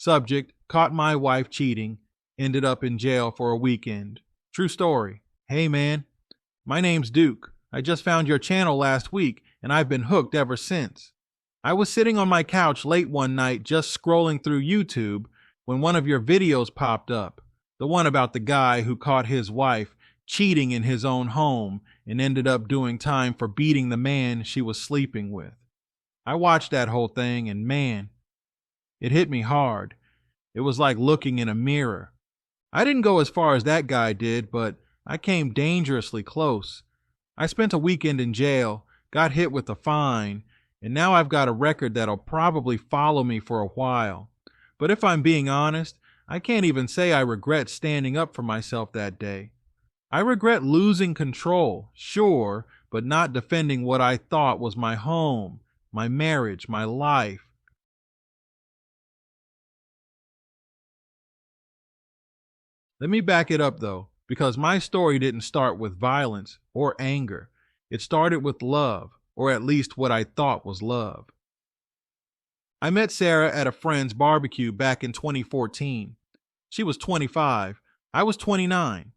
Subject: caught my wife cheating, ended up in jail for a weekend. True story. Hey man, my name's Duke. I just found your channel last week and I've been hooked ever since. I was sitting on my couch late one night just scrolling through YouTube when one of your videos popped up. The one about the guy who caught his wife cheating in his own home and ended up doing time for beating the man she was sleeping with. I watched that whole thing and man, it hit me hard. It was like looking in a mirror. I didn't go as far as that guy did, but I came dangerously close. I spent a weekend in jail, got hit with a fine, and now I've got a record that'll probably follow me for a while. But if I'm being honest, I can't even say I regret standing up for myself that day. I regret losing control, sure, but not defending what I thought was my home, my marriage, my life. Let me back it up though, because my story didn't start with violence or anger. It started with love, or at least what I thought was love. I met Sarah at a friend's barbecue back in 2014. She was 25. I was 29.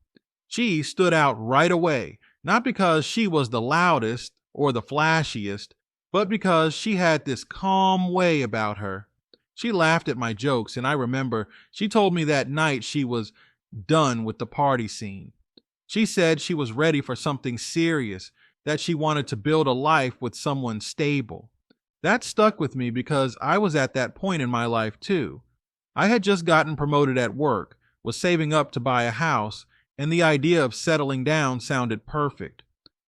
She stood out right away, not because she was the loudest or the flashiest, but because she had this calm way about her. She laughed at my jokes, and I remember she told me that night she was done with the party scene. She said she was ready for something serious, that she wanted to build a life with someone stable. That stuck with me because I was at that point in my life too. I had just gotten promoted at work, was saving up to buy a house, and the idea of settling down sounded perfect.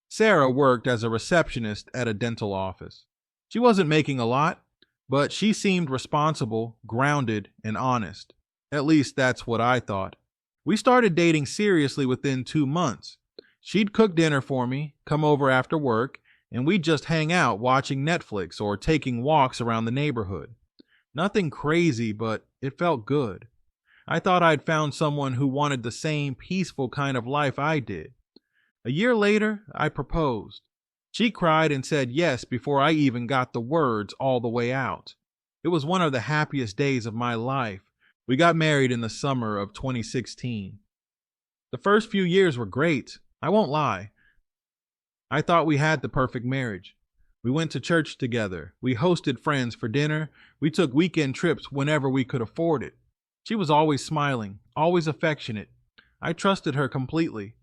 Sarah worked as a receptionist at a dental office. She wasn't making a lot, but she seemed responsible, grounded, and honest. At least that's what I thought. We started dating seriously within 2 months. She'd cook dinner for me, come over after work, and we'd just hang out watching Netflix or taking walks around the neighborhood. Nothing crazy, but it felt good. I thought I'd found someone who wanted the same peaceful kind of life I did. A year later, I proposed. She cried and said yes before I even got the words all the way out. It was one of the happiest days of my life. We got married in the summer of 2016. The first few years were great. I won't lie. I thought we had the perfect marriage. We went to church together. We hosted friends for dinner. We took weekend trips whenever we could afford it. She was always smiling, always affectionate. I trusted her completely.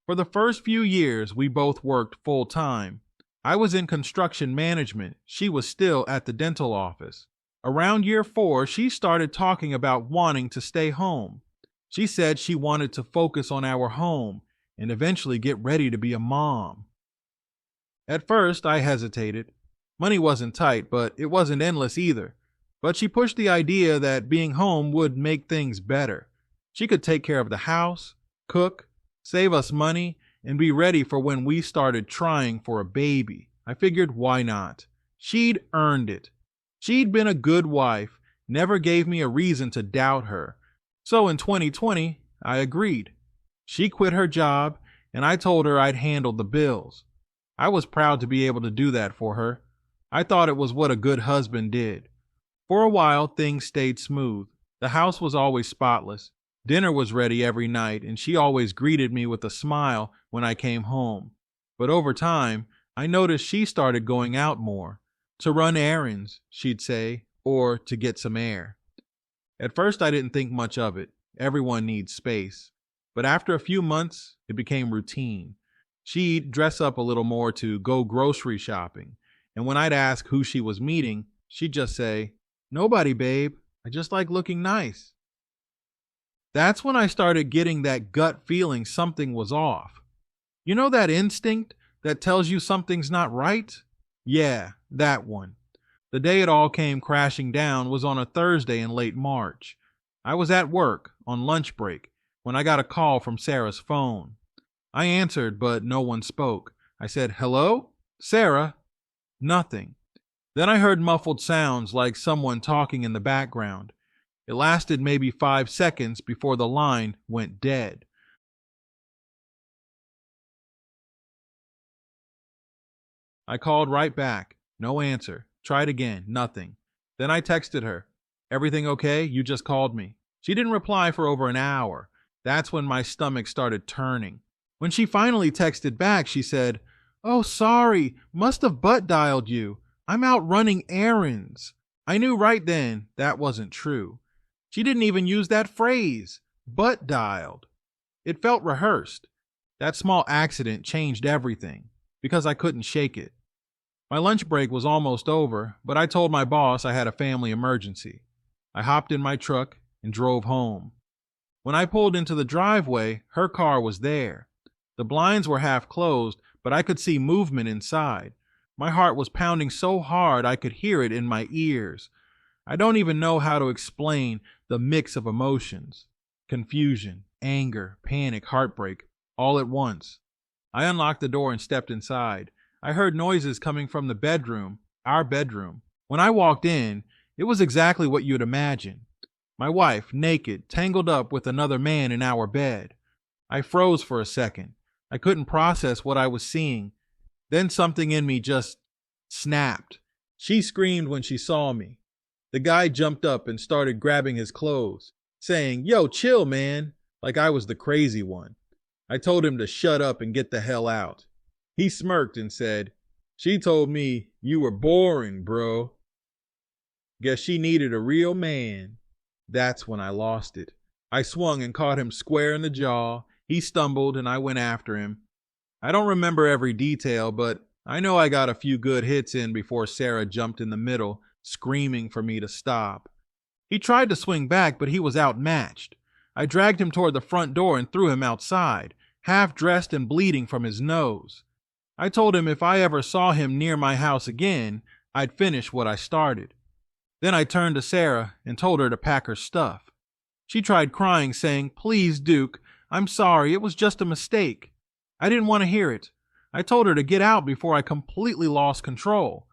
For the first few years, we both worked full time. I was in construction management. She was still at the dental office. Around year 4, she started talking about wanting to stay home. She said she wanted to focus on our home and eventually get ready to be a mom. At first, I hesitated. Money wasn't tight, but it wasn't endless either. But she pushed the idea that being home would make things better. She could take care of the house, cook, save us money, and be ready for when we started trying for a baby. I figured, why not? She'd earned it. She'd been a good wife, never gave me a reason to doubt her. So in 2020, I agreed. She quit her job, and I told her I'd handle the bills. I was proud to be able to do that for her. I thought it was what a good husband did. For a while, things stayed smooth. The house was always spotless. Dinner was ready every night, and she always greeted me with a smile when I came home. But over time, I noticed she started going out more. To run errands, she'd say, or to get some air. At first, I didn't think much of it. Everyone needs space. But after a few months, it became routine. She'd dress up a little more to go grocery shopping. And when I'd ask who she was meeting, she'd just say, "Nobody, babe. I just like looking nice." That's when I started getting that gut feeling something was off. You know that instinct that tells you something's not right? Yeah, that one. The day it all came crashing down was on a Thursday in late March. I was at work on lunch break when I got a call from Sarah's phone. I answered, but no one spoke. I said, "Hello? Sarah?" Nothing. Then I heard muffled sounds like someone talking in the background. It lasted maybe 5 seconds before the line went dead. I called right back. No answer. Tried again, nothing. Then I texted her, "Everything okay? You just called me." She didn't reply for over an hour. That's when my stomach started turning. When she finally texted back, she said, "Oh, sorry, must have butt dialed you. I'm out running errands." I knew right then that wasn't true. She didn't even use that phrase, butt dialed. It felt rehearsed. That small accident changed everything because I couldn't shake it. My lunch break was almost over, but I told my boss I had a family emergency. I hopped in my truck and drove home. When I pulled into the driveway, her car was there. The blinds were half closed, but I could see movement inside. My heart was pounding so hard I could hear it in my ears. I don't even know how to explain the mix of emotions. Confusion, anger, panic, heartbreak, all at once. I unlocked the door and stepped inside. I heard noises coming from the bedroom, our bedroom. When I walked in, it was exactly what you'd imagine. My wife, naked, tangled up with another man in our bed. I froze for a second. I couldn't process what I was seeing. Then something in me just snapped. She screamed when she saw me. The guy jumped up and started grabbing his clothes, saying, "Yo, chill, man," like I was the crazy one. I told him to shut up and get the hell out. He smirked and said, "She told me you were boring, bro. Guess she needed a real man." That's when I lost it. I swung and caught him square in the jaw. He stumbled and I went after him. I don't remember every detail, but I know I got a few good hits in before Sarah jumped in the middle, screaming for me to stop. He tried to swing back, but he was outmatched. I dragged him toward the front door and threw him outside, half dressed and bleeding from his nose. I told him if I ever saw him near my house again, I'd finish what I started. Then I turned to Sarah and told her to pack her stuff. She tried crying, saying, "Please, Duke, I'm sorry, it was just a mistake." I didn't want to hear it. I told her to get out before I completely lost control.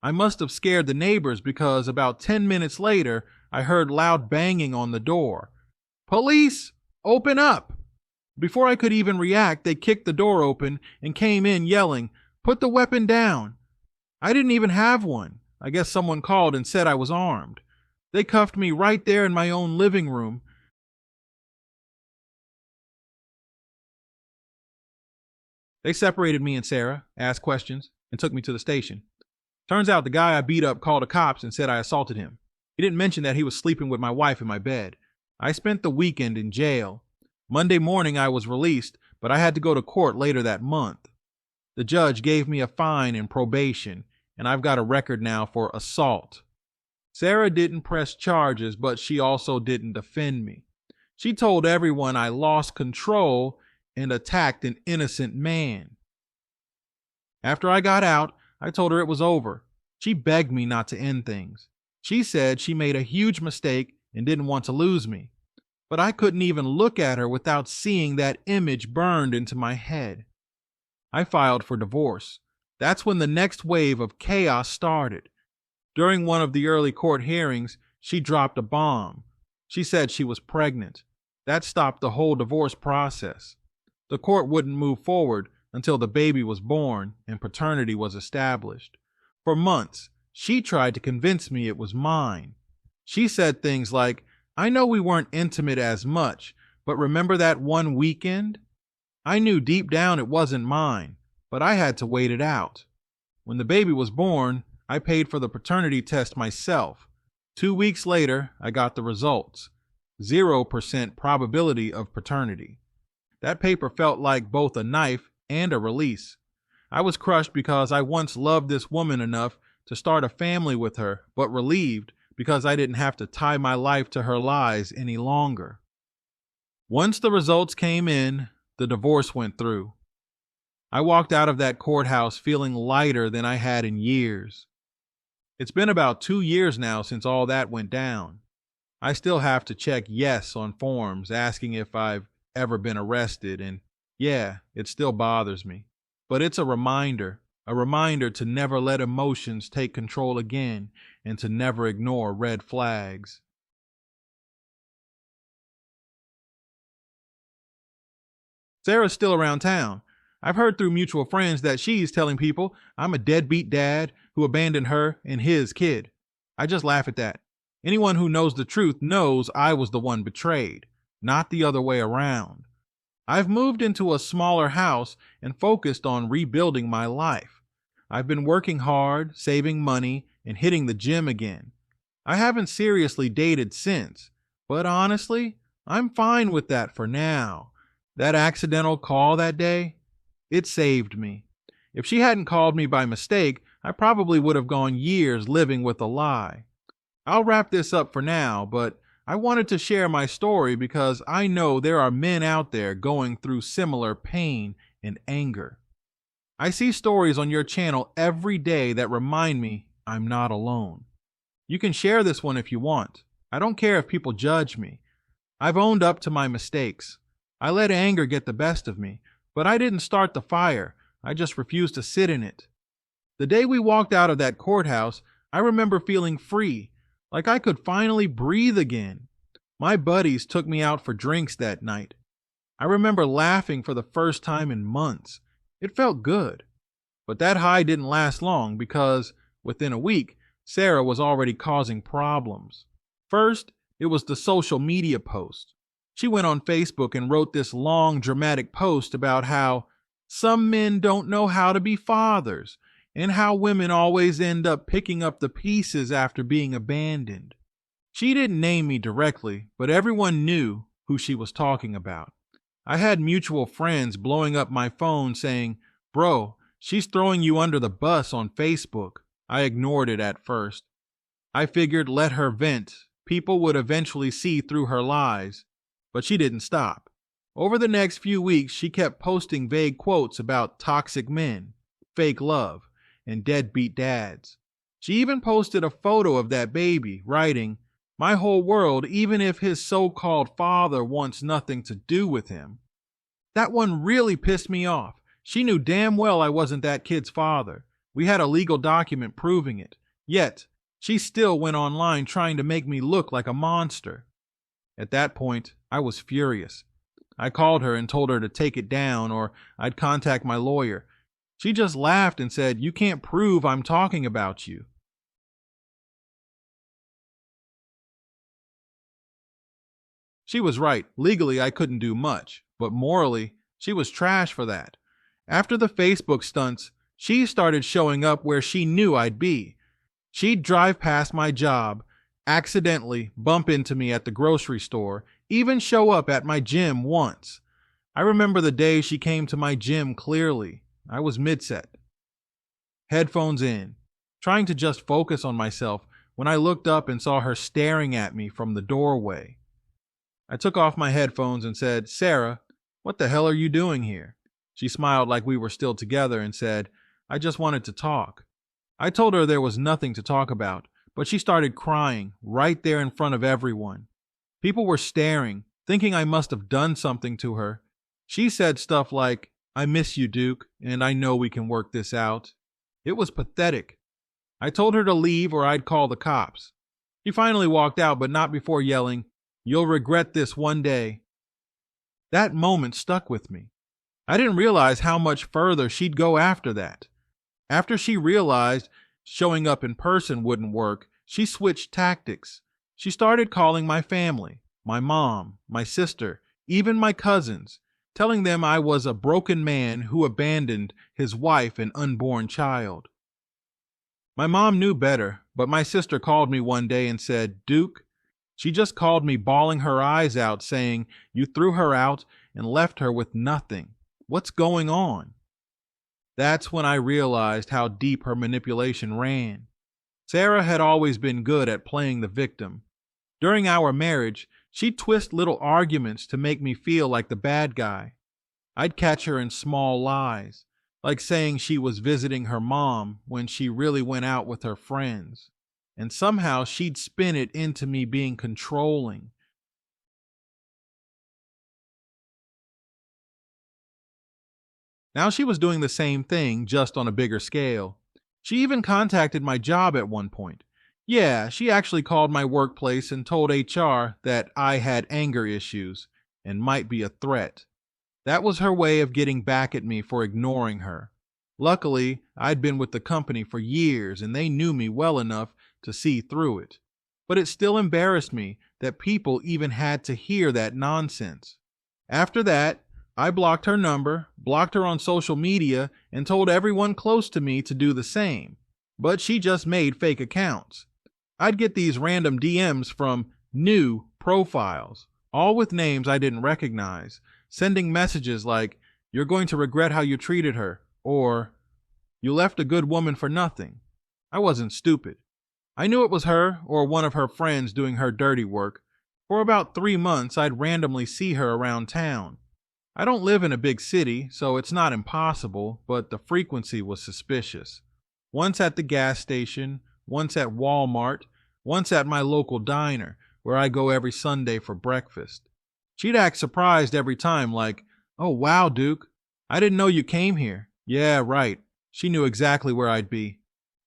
I must have scared the neighbors because about 10 minutes later, I heard loud banging on the door. "Police, open up!" Before I could even react, they kicked the door open and came in yelling, "Put the weapon down." I didn't even have one. I guess someone called and said I was armed. They cuffed me right there in my own living room. They separated me and Sarah, asked questions, and took me to the station. Turns out the guy I beat up called the cops and said I assaulted him. He didn't mention that he was sleeping with my wife in my bed. I spent the weekend in jail. Monday morning I was released, but I had to go to court later that month. The judge gave me a fine and probation, and I've got a record now for assault. Sarah didn't press charges, but she also didn't defend me. She told everyone I lost control and attacked an innocent man. After I got out, I told her it was over. She begged me not to end things. She said she made a huge mistake and didn't want to lose me. But I couldn't even look at her without seeing that image burned into my head. I filed for divorce. That's when the next wave of chaos started. During one of the early court hearings, she dropped a bomb. She said she was pregnant. That stopped the whole divorce process. The court wouldn't move forward until the baby was born and paternity was established. For months, she tried to convince me it was mine. She said things like, "I know we weren't intimate as much, but remember that one weekend?" I knew deep down it wasn't mine, but I had to wait it out. When the baby was born, I paid for the paternity test myself. 2 weeks later, I got the results. 0% probability of paternity. That paper felt like both a knife and a release. I was crushed because I once loved this woman enough to start a family with her, but relieved because I didn't have to tie my life to her lies any longer. Once the results came in, the divorce went through. I walked out of that courthouse feeling lighter than I had in years. It's been about 2 years now since all that went down. I still have to check yes on forms asking if I've ever been arrested, and yeah, it still bothers me. But it's a reminder to never let emotions take control again and to never ignore red flags. Sarah's still around town. I've heard through mutual friends that she's telling people I'm a deadbeat dad, who abandoned her and his kid. I just laugh at that. Anyone who knows the truth knows I was the one betrayed, not the other way around. I've moved into a smaller house and focused on rebuilding my life. I've been working hard, saving money, and hitting the gym again. I haven't seriously dated since, but honestly, I'm fine with that for now. That accidental call that day, it saved me. If she hadn't called me by mistake, I probably would have gone years living with a lie. I'll wrap this up for now, but I wanted to share my story because I know there are men out there going through similar pain and anger. I see stories on your channel every day that remind me I'm not alone. You can share this one if you want. I don't care if people judge me. I've owned up to my mistakes. I let anger get the best of me, but I didn't start the fire. I just refused to sit in it. The day we walked out of that courthouse, I remember feeling free, like I could finally breathe again. My buddies took me out for drinks that night. I remember laughing for the first time in months. It felt good. But that high didn't last long because, within a week, Sarah was already causing problems. First, it was the social media post. She went on Facebook and wrote this long, dramatic post about how some men don't know how to be fathers and how women always end up picking up the pieces after being abandoned. She didn't name me directly, but everyone knew who she was talking about. I had mutual friends blowing up my phone saying, "Bro, she's throwing you under the bus on Facebook." I ignored it at first. I figured let her vent. People would eventually see through her lies. But she didn't stop. Over the next few weeks, she kept posting vague quotes about toxic men, fake love, and deadbeat dads. She even posted a photo of that baby, writing, "My whole world, even if his so-called father wants nothing to do with him." That one really pissed me off. She knew damn well I wasn't that kid's father. We had a legal document proving it. Yet, she still went online trying to make me look like a monster. At that point, I was furious. I called her and told her to take it down or I'd contact my lawyer. She just laughed and said, "You can't prove I'm talking about you." She was right. Legally, I couldn't do much, but morally, she was trash for that. After the Facebook stunts, she started showing up where she knew I'd be. She'd drive past my job, accidentally bump into me at the grocery store, even show up at my gym once. I remember the day she came to my gym clearly. I was mid-set, headphones in, trying to just focus on myself when I looked up and saw her staring at me from the doorway. I took off my headphones and said, "Sarah, what the hell are you doing here?" She smiled like we were still together and said, "I just wanted to talk." I told her there was nothing to talk about, but she started crying right there in front of everyone. People were staring, thinking I must have done something to her. She said stuff like, "I miss you, Duke, and I know we can work this out." It was pathetic. I told her to leave or I'd call the cops. She finally walked out, but not before yelling, "You'll regret this one day." That moment stuck with me. I didn't realize how much further she'd go after that. After she realized showing up in person wouldn't work, she switched tactics. She started calling my family, my mom, my sister, even my cousins, telling them I was a broken man who abandoned his wife and unborn child. My mom knew better, but my sister called me one day and said, "Duke," she just called me bawling her eyes out, saying, "You threw her out and left her with nothing. What's going on?" That's when I realized how deep her manipulation ran. Sarah had always been good at playing the victim. During our marriage, she'd twist little arguments to make me feel like the bad guy. I'd catch her in small lies, like saying she was visiting her mom when she really went out with her friends. And somehow she'd spin it into me being controlling. Now she was doing the same thing, just on a bigger scale. She even contacted my job at one point. Yeah, she actually called my workplace and told HR that I had anger issues and might be a threat. That was her way of getting back at me for ignoring her. Luckily, I'd been with the company for years and they knew me well enough to see through it. But it still embarrassed me that people even had to hear that nonsense. After that, I blocked her number, blocked her on social media, and told everyone close to me to do the same. But she just made fake accounts. I'd get these random DMs from new profiles, all with names I didn't recognize, sending messages like, "You're going to regret how you treated her," or "You left a good woman for nothing." I wasn't stupid. I knew it was her or one of her friends doing her dirty work. For about 3 months, I'd randomly see her around town. I don't live in a big city, so it's not impossible, but the frequency was suspicious. Once at the gas station, once at Walmart, once at my local diner, where I go every Sunday for breakfast. She'd act surprised every time, like, "Oh, wow, Duke. I didn't know you came here." Yeah, right. She knew exactly where I'd be.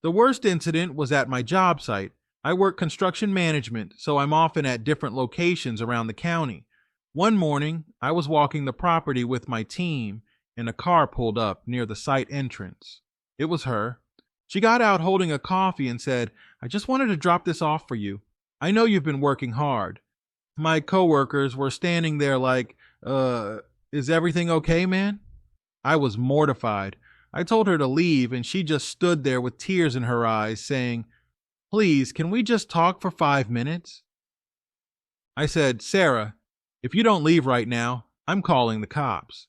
The worst incident was at my job site. I work construction management, so I'm often at different locations around the county. One morning, I was walking the property with my team, and a car pulled up near the site entrance. It was her. She got out holding a coffee and said, "I just wanted to drop this off for you. I know you've been working hard." My coworkers were standing there like, is everything okay, man?" I was mortified. I told her to leave, and she just stood there with tears in her eyes, saying, "Please, can we just talk for 5 minutes?" I said, "Sarah, if you don't leave right now, I'm calling the cops."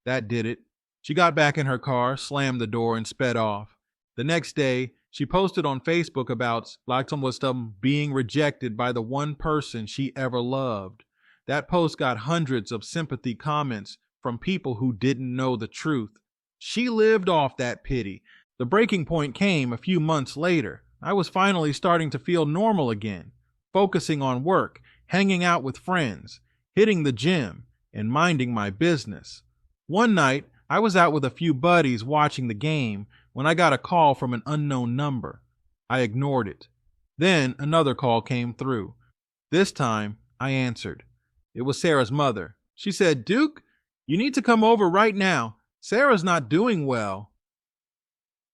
That did it. She got back in her car, slammed the door, and sped off. The next day, she posted on Facebook about being rejected by the one person she ever loved. That post got hundreds of sympathy comments from people who didn't know the truth. She lived off that pity. The breaking point came a few months later. I was finally starting to feel normal again, focusing on work, hanging out with friends, hitting the gym, and minding my business. One night, I was out with a few buddies watching the game when I got a call from an unknown number. I ignored it. Then another call came through. This time, I answered. It was Sarah's mother. She said, "Duke, you need to come over right now. Sarah's not doing well."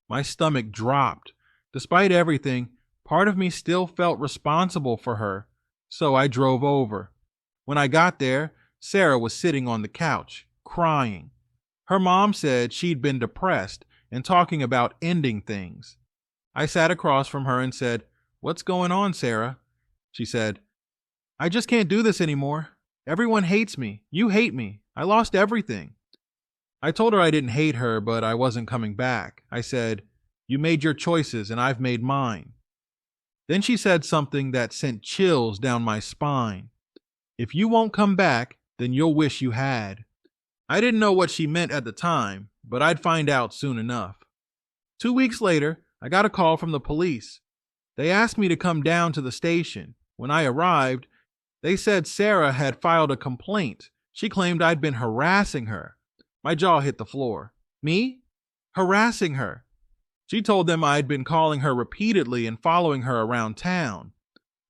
My stomach dropped. Despite everything, part of me still felt responsible for her, so I drove over. When I got there, Sarah was sitting on the couch, crying. Her mom said she'd been depressed and talking about ending things. I sat across from her and said, "What's going on, Sarah?" She said, "I just can't do this anymore. Everyone hates me. You hate me. I lost everything." I told her I didn't hate her, but I wasn't coming back. I said, "You made your choices and I've made mine." Then she said something that sent chills down my spine. "If you won't come back, then you'll wish you had." I didn't know what she meant at the time, but I'd find out soon enough. 2 weeks later, I got a call from the police. They asked me to come down to the station. When I arrived, they said Sarah had filed a complaint. She claimed I'd been harassing her. My jaw hit the floor. Me? Harassing her? She told them I'd been calling her repeatedly and following her around town.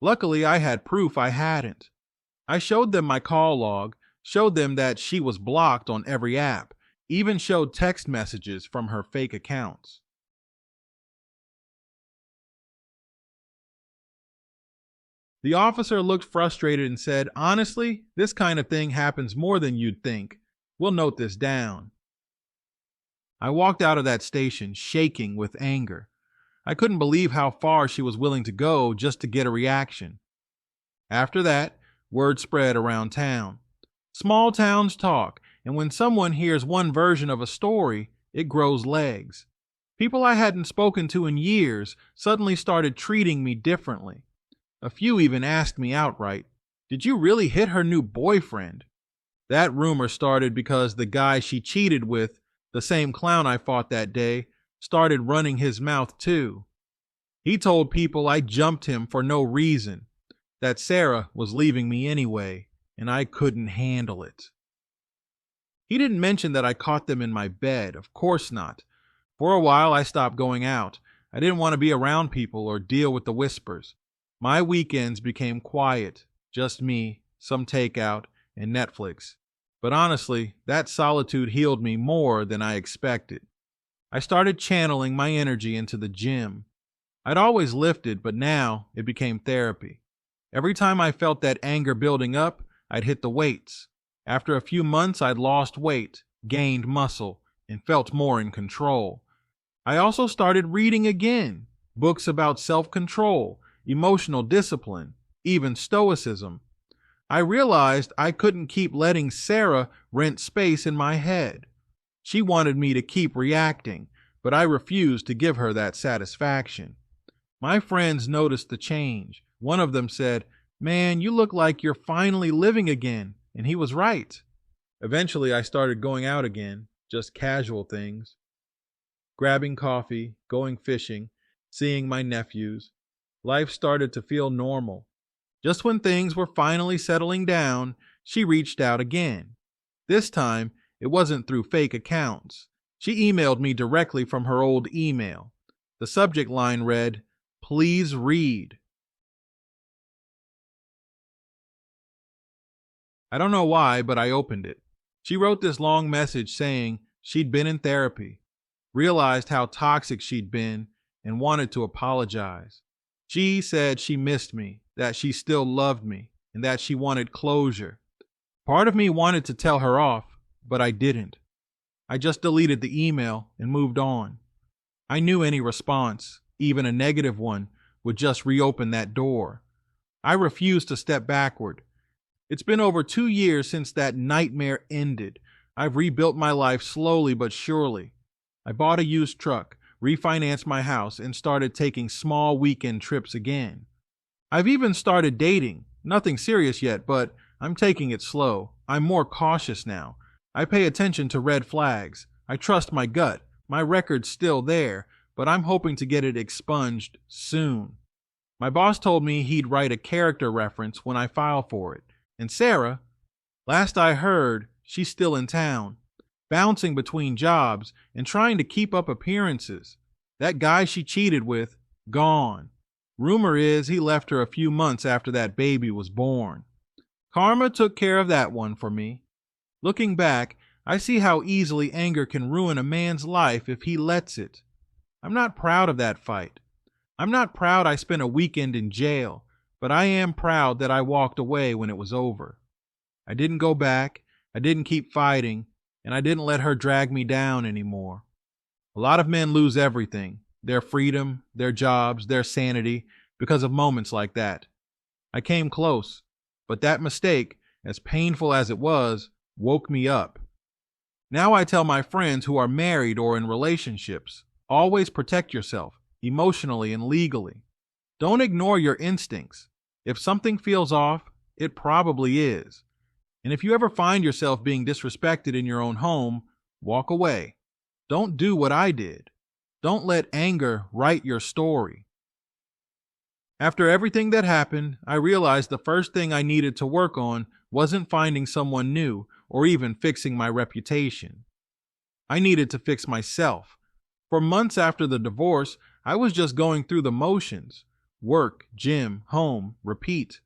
Luckily, I had proof I hadn't. I showed them my call log, showed them that she was blocked on every app, even showed text messages from her fake accounts. The officer looked frustrated and said, "Honestly, this kind of thing happens more than you'd think. We'll note this down." I walked out of that station shaking with anger. I couldn't believe how far she was willing to go just to get a reaction. After that, word spread around town. Small towns talk, and when someone hears one version of a story, it grows legs. People I hadn't spoken to in years suddenly started treating me differently. A few even asked me outright, "Did you really hit her new boyfriend?" That rumor started because the guy she cheated with, the same clown I fought that day, started running his mouth too. He told people I jumped him for no reason, that Sarah was leaving me anyway, and I couldn't handle it. He didn't mention that I caught them in my bed. Of course not. For a while, I stopped going out. I didn't want to be around people or deal with the whispers. My weekends became quiet, just me, some takeout, and Netflix. But honestly, that solitude healed me more than I expected. I started channeling my energy into the gym. I'd always lifted, but now it became therapy. Every time I felt that anger building up, I'd hit the weights. After a few months, I'd lost weight, gained muscle, and felt more in control. I also started reading again, books about self-control, emotional discipline, even stoicism. I realized I couldn't keep letting Sarah rent space in my head. She wanted me to keep reacting, but I refused to give her that satisfaction. My friends noticed the change. One of them said, "Man, you look like you're finally living again." And he was right. Eventually, I started going out again, just casual things. Grabbing coffee, going fishing, seeing my nephews. Life started to feel normal. Just when things were finally settling down, she reached out again. This time, it wasn't through fake accounts. She emailed me directly from her old email. The subject line read, "Please read." I don't know why, but I opened it. She wrote this long message saying she'd been in therapy, realized how toxic she'd been, and wanted to apologize. She said she missed me, that she still loved me, and that she wanted closure. Part of me wanted to tell her off, but I didn't. I just deleted the email and moved on. I knew any response, even a negative one, would just reopen that door. I refused to step backward. It's been over 2 years since that nightmare ended. I've rebuilt my life slowly but surely. I bought a used truck, refinanced my house, and started taking small weekend trips again. I've even started dating. Nothing serious yet, but I'm taking it slow. I'm more cautious now. I pay attention to red flags. I trust my gut. My record's still there, but I'm hoping to get it expunged soon. My boss told me he'd write a character reference when I file for it. And Sarah, last I heard, she's still in town, bouncing between jobs and trying to keep up appearances. That guy she cheated with, gone. Rumor is he left her a few months after that baby was born. Karma took care of that one for me. Looking back, I see how easily anger can ruin a man's life if he lets it. I'm not proud of that fight. I'm not proud I spent a weekend in jail, but I am proud that I walked away when it was over. I didn't go back, I didn't keep fighting, and I didn't let her drag me down anymore. A lot of men lose everything, their freedom, their jobs, their sanity, because of moments like that. I came close, but that mistake, as painful as it was, woke me up. Now I tell my friends who are married or in relationships, always protect yourself, emotionally and legally. Don't ignore your instincts. If something feels off, it probably is. And if you ever find yourself being disrespected in your own home, walk away. Don't do what I did. Don't let anger write your story. After everything that happened, I realized the first thing I needed to work on wasn't finding someone new or even fixing my reputation. I needed to fix myself. For months after the divorce, I was just going through the motions. Work, gym, home, repeat.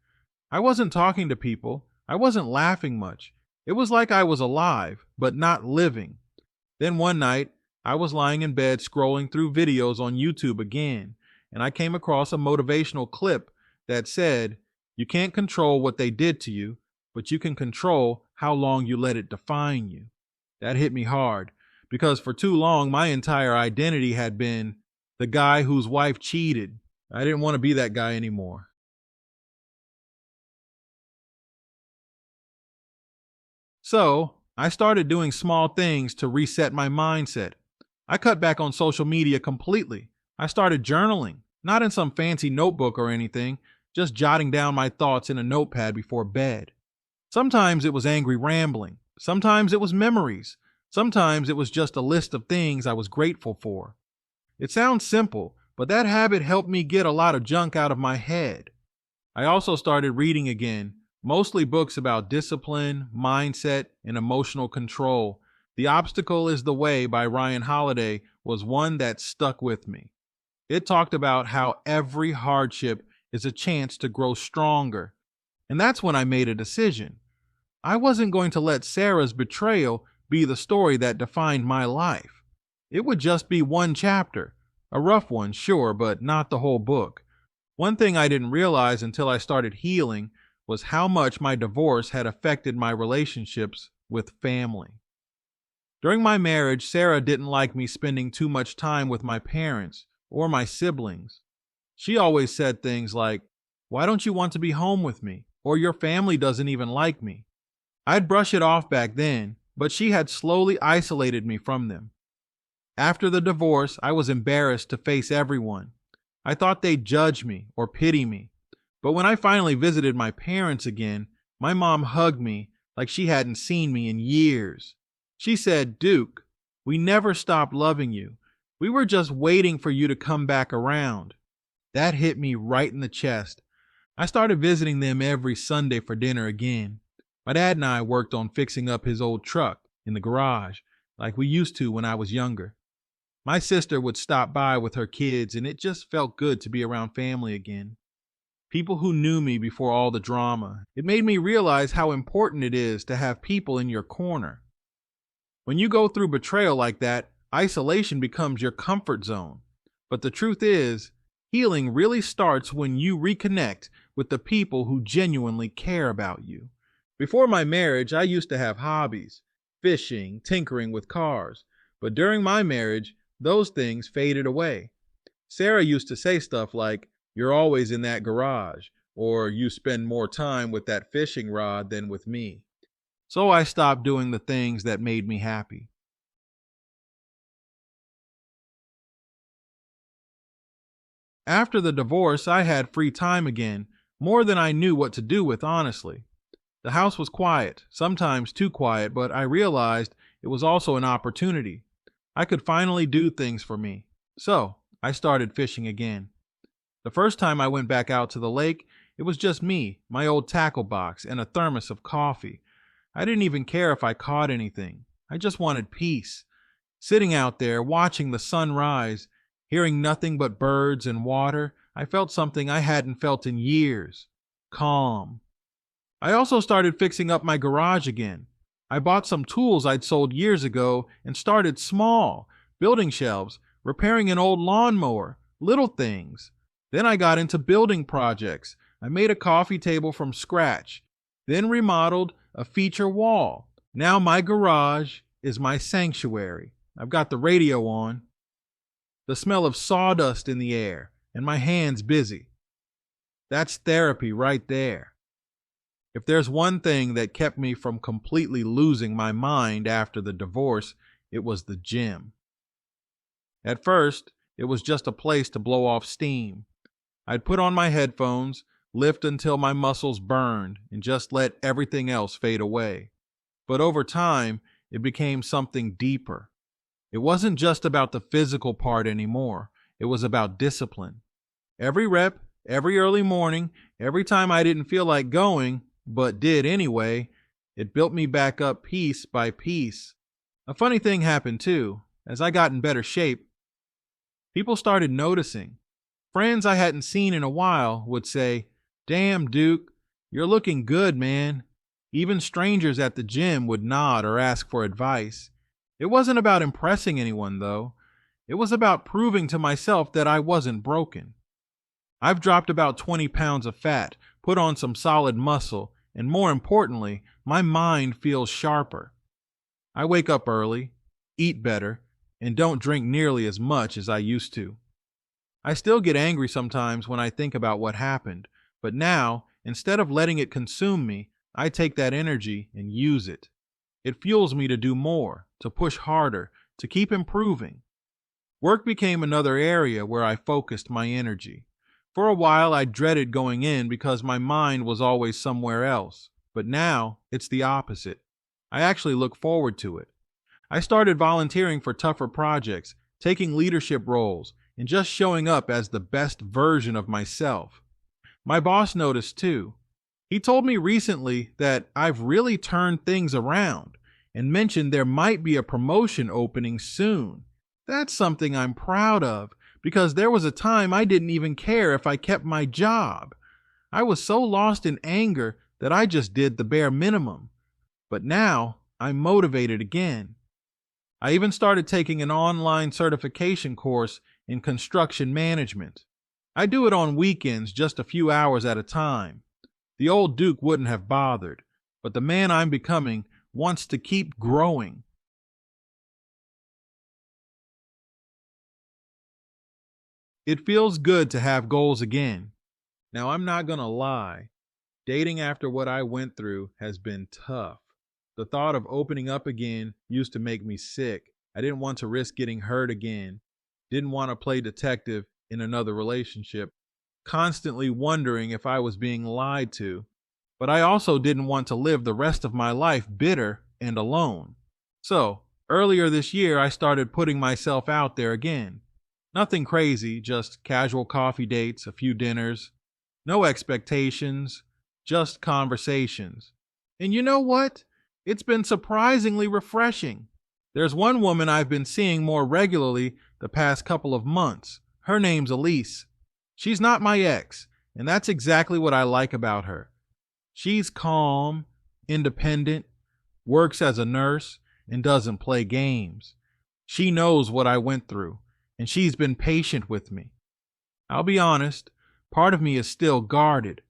I wasn't talking to people. I wasn't laughing much. It was like I was alive, but not living. Then one night, I was lying in bed scrolling through videos on YouTube again, and I came across a motivational clip that said, "You can't control what they did to you, but you can control how long you let it define you." That hit me hard, because for too long, my entire identity had been the guy whose wife cheated. I didn't want to be that guy anymore. So, I started doing small things to reset my mindset. I cut back on social media completely. I started journaling, not in some fancy notebook or anything, just jotting down my thoughts in a notepad before bed. Sometimes it was angry rambling. Sometimes it was memories. Sometimes it was just a list of things I was grateful for. It sounds simple, but that habit helped me get a lot of junk out of my head. I also started reading again, mostly books about discipline, mindset, and emotional control. The Obstacle is the Way by Ryan Holiday was one that stuck with me. It talked about how every hardship is a chance to grow stronger. And that's when I made a decision. I wasn't going to let Sarah's betrayal be the story that defined my life. It would just be one chapter, a rough one, sure, but not the whole book. One thing I didn't realize until I started healing was how much my divorce had affected my relationships with family. During my marriage, Sarah didn't like me spending too much time with my parents or my siblings. She always said things like, "Why don't you want to be home with me?" Or "Your family doesn't even like me." I'd brush it off back then, but she had slowly isolated me from them. After the divorce, I was embarrassed to face everyone. I thought they'd judge me or pity me. But when I finally visited my parents again, my mom hugged me like she hadn't seen me in years. She said, "Duke, we never stopped loving you. We were just waiting for you to come back around." That hit me right in the chest. I started visiting them every Sunday for dinner again. My dad and I worked on fixing up his old truck in the garage, like we used to when I was younger. My sister would stop by with her kids, and it just felt good to be around family again. People who knew me before all the drama. It made me realize how important it is to have people in your corner. When you go through betrayal like that, isolation becomes your comfort zone. But the truth is, healing really starts when you reconnect with the people who genuinely care about you. Before my marriage, I used to have hobbies, fishing, tinkering with cars. But during my marriage, those things faded away. Sarah used to say stuff like, "You're always in that garage," or "You spend more time with that fishing rod than with me." So I stopped doing the things that made me happy. After the divorce, I had free time again, more than I knew what to do with, honestly. The house was quiet, sometimes too quiet, but I realized it was also an opportunity. I could finally do things for me. So I started fishing again. The first time I went back out to the lake, it was just me, my old tackle box, and a thermos of coffee. I didn't even care if I caught anything. I just wanted peace. Sitting out there, watching the sun rise, hearing nothing but birds and water, I felt something I hadn't felt in years. Calm. I also started fixing up my garage again. I bought some tools I'd sold years ago and started small, building shelves, repairing an old lawnmower, little things. Then I got into building projects. I made a coffee table from scratch, then remodeled a feature wall. Now my garage is my sanctuary. I've got the radio on, the smell of sawdust in the air, and my hands busy. That's therapy right there. If there's one thing that kept me from completely losing my mind after the divorce, it was the gym. At first, it was just a place to blow off steam. I'd put on my headphones, lift until my muscles burned, and just let everything else fade away. But over time, it became something deeper. It wasn't just about the physical part anymore. It was about discipline. Every rep, every early morning, every time I didn't feel like going, but did anyway, it built me back up piece by piece. A funny thing happened too. As I got in better shape, people started noticing. Friends I hadn't seen in a while would say, "Damn, Duke, you're looking good, man." Even strangers at the gym would nod or ask for advice. It wasn't about impressing anyone, though. It was about proving to myself that I wasn't broken. I've dropped about 20 pounds of fat, put on some solid muscle, and more importantly, my mind feels sharper. I wake up early, eat better, and don't drink nearly as much as I used to. I still get angry sometimes when I think about what happened, but now, instead of letting it consume me, I take that energy and use it. It fuels me to do more, to push harder, to keep improving. Work became another area where I focused my energy. For a while, I dreaded going in because my mind was always somewhere else. But now, it's the opposite. I actually look forward to it. I started volunteering for tougher projects, taking leadership roles, and just showing up as the best version of myself. My boss noticed too. He told me recently that I've really turned things around and mentioned there might be a promotion opening soon. That's something I'm proud of, because there was a time I didn't even care if I kept my job. I was so lost in anger that I just did the bare minimum. But now I'm motivated again. I even started taking an online certification course in construction management. I do it on weekends, just a few hours at a time. The old Duke wouldn't have bothered, but the man I'm becoming wants to keep growing. It feels good to have goals again. Now, I'm not gonna lie. Dating after what I went through has been tough. The thought of opening up again used to make me sick. I didn't want to risk getting hurt again. Didn't want to play detective in another relationship, constantly wondering if I was being lied to. But I also didn't want to live the rest of my life bitter and alone. So, earlier this year, I started putting myself out there again. Nothing crazy, just casual coffee dates, a few dinners. No expectations, just conversations. And you know what? It's been surprisingly refreshing. There's one woman I've been seeing more regularly the past couple of months. Her name's Elise. She's not my ex, and that's exactly what I like about her. She's calm, independent, works as a nurse, and doesn't play games. She knows what I went through, and she's been patient with me. I'll be honest, part of me is still guarded.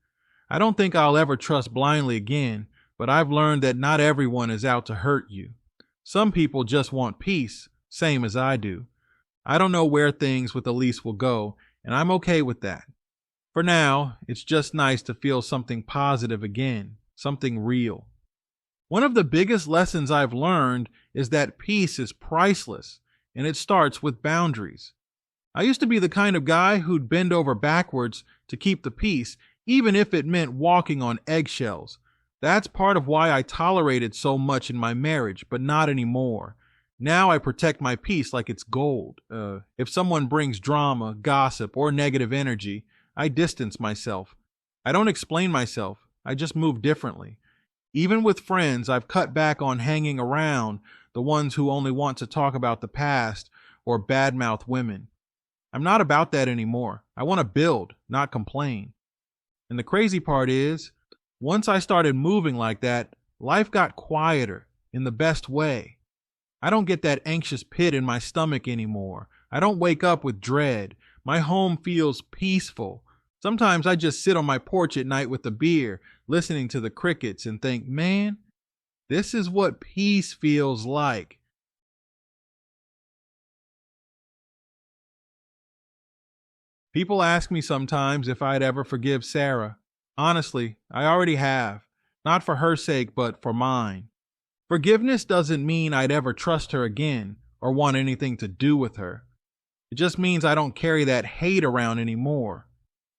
I don't think I'll ever trust blindly again, but I've learned that not everyone is out to hurt you. Some people just want peace, same as I do. I don't know where things with Elise will go, and I'm okay with that. For now, it's just nice to feel something positive again, something real. One of the biggest lessons I've learned is that peace is priceless, and it starts with boundaries. I used to be the kind of guy who'd bend over backwards to keep the peace, even if it meant walking on eggshells. That's part of why I tolerated so much in my marriage, but not anymore. Now I protect my peace like it's gold. If someone brings drama, gossip, or negative energy, I distance myself. I don't explain myself. I just move differently. Even with friends, I've cut back on hanging around the ones who only want to talk about the past or badmouth women. I'm not about that anymore. I want to build, not complain. And the crazy part is, once I started moving like that, life got quieter in the best way. I don't get that anxious pit in my stomach anymore. I don't wake up with dread. My home feels peaceful. Sometimes I just sit on my porch at night with a beer, listening to the crickets and think, man, this is what peace feels like. People ask me sometimes if I'd ever forgive Sarah. Honestly, I already have. Not for her sake, but for mine. Forgiveness doesn't mean I'd ever trust her again or want anything to do with her. It just means I don't carry that hate around anymore.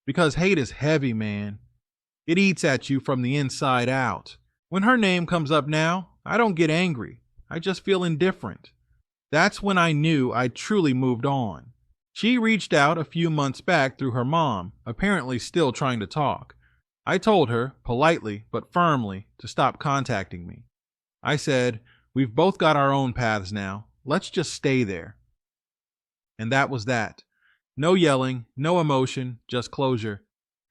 Because hate is heavy, man. It eats at you from the inside out. When her name comes up now, I don't get angry. I just feel indifferent. That's when I knew I'd truly moved on. She reached out a few months back through her mom, apparently still trying to talk. I told her, politely but firmly, to stop contacting me. I said, we've both got our own paths now. Let's just stay there. And that was that. No yelling, no emotion, just closure.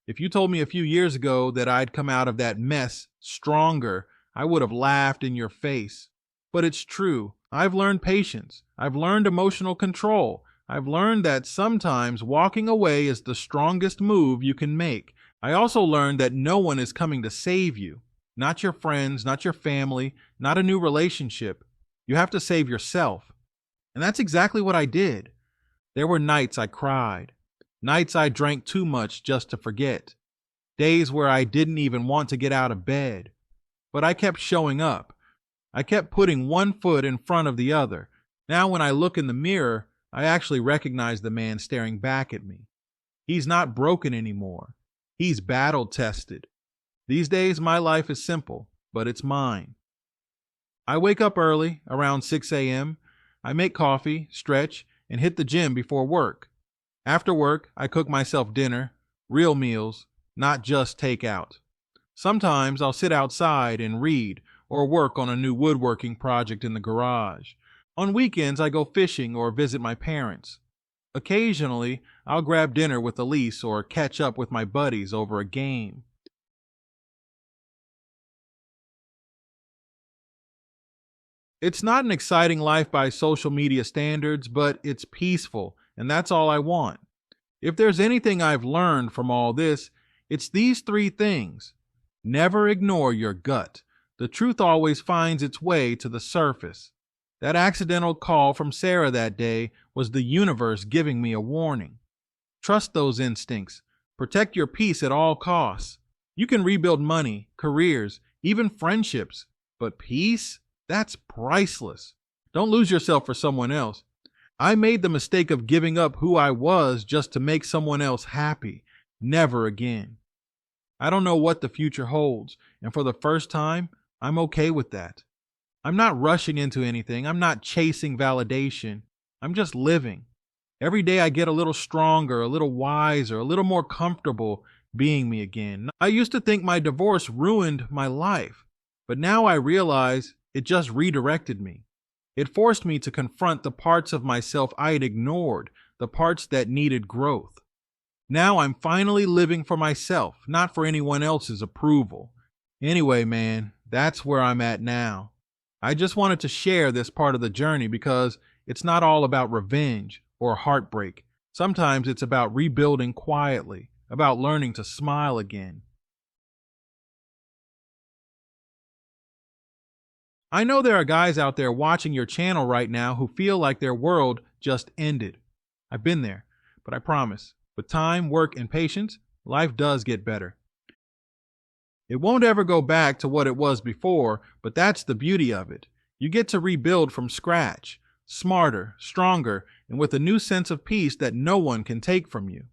If you told me a few years ago that I'd come out of that mess stronger, I would have laughed in your face. But it's true. I've learned patience. I've learned emotional control. I've learned that sometimes walking away is the strongest move you can make. I also learned that no one is coming to save you. Not your friends, not your family, not a new relationship. You have to save yourself. And that's exactly what I did. There were nights I cried. Nights I drank too much just to forget. Days where I didn't even want to get out of bed. But I kept showing up. I kept putting one foot in front of the other. Now when I look in the mirror, I actually recognize the man staring back at me. He's not broken anymore. He's battle-tested. These days, my life is simple, but it's mine. I wake up early, around 6 a.m. I make coffee, stretch, and hit the gym before work. After work, I cook myself dinner, real meals, not just takeout. Sometimes I'll sit outside and read or work on a new woodworking project in the garage. On weekends, I go fishing or visit my parents. Occasionally, I'll grab dinner with Elise or catch up with my buddies over a game. It's not an exciting life by social media standards, but it's peaceful, and that's all I want. If there's anything I've learned from all this, it's these three things. Never ignore your gut. The truth always finds its way to the surface. That accidental call from Sarah that day was the universe giving me a warning. Trust those instincts. Protect your peace at all costs. You can rebuild money, careers, even friendships, but peace? That's priceless. Don't lose yourself for someone else. I made the mistake of giving up who I was just to make someone else happy. Never again. I don't know what the future holds, and for the first time, I'm okay with that. I'm not rushing into anything. I'm not chasing validation. I'm just living. Every day I get a little stronger, a little wiser, a little more comfortable being me again. I used to think my divorce ruined my life, but now I realize it just redirected me. It forced me to confront the parts of myself I had ignored, the parts that needed growth. Now I'm finally living for myself, not for anyone else's approval. Anyway, man, that's where I'm at now. I just wanted to share this part of the journey because it's not all about revenge or heartbreak. Sometimes it's about rebuilding quietly, about learning to smile again. I know there are guys out there watching your channel right now who feel like their world just ended. I've been there, but I promise, with time, work, and patience, life does get better. It won't ever go back to what it was before, but that's the beauty of it. You get to rebuild from scratch, smarter, stronger, and with a new sense of peace that no one can take from you.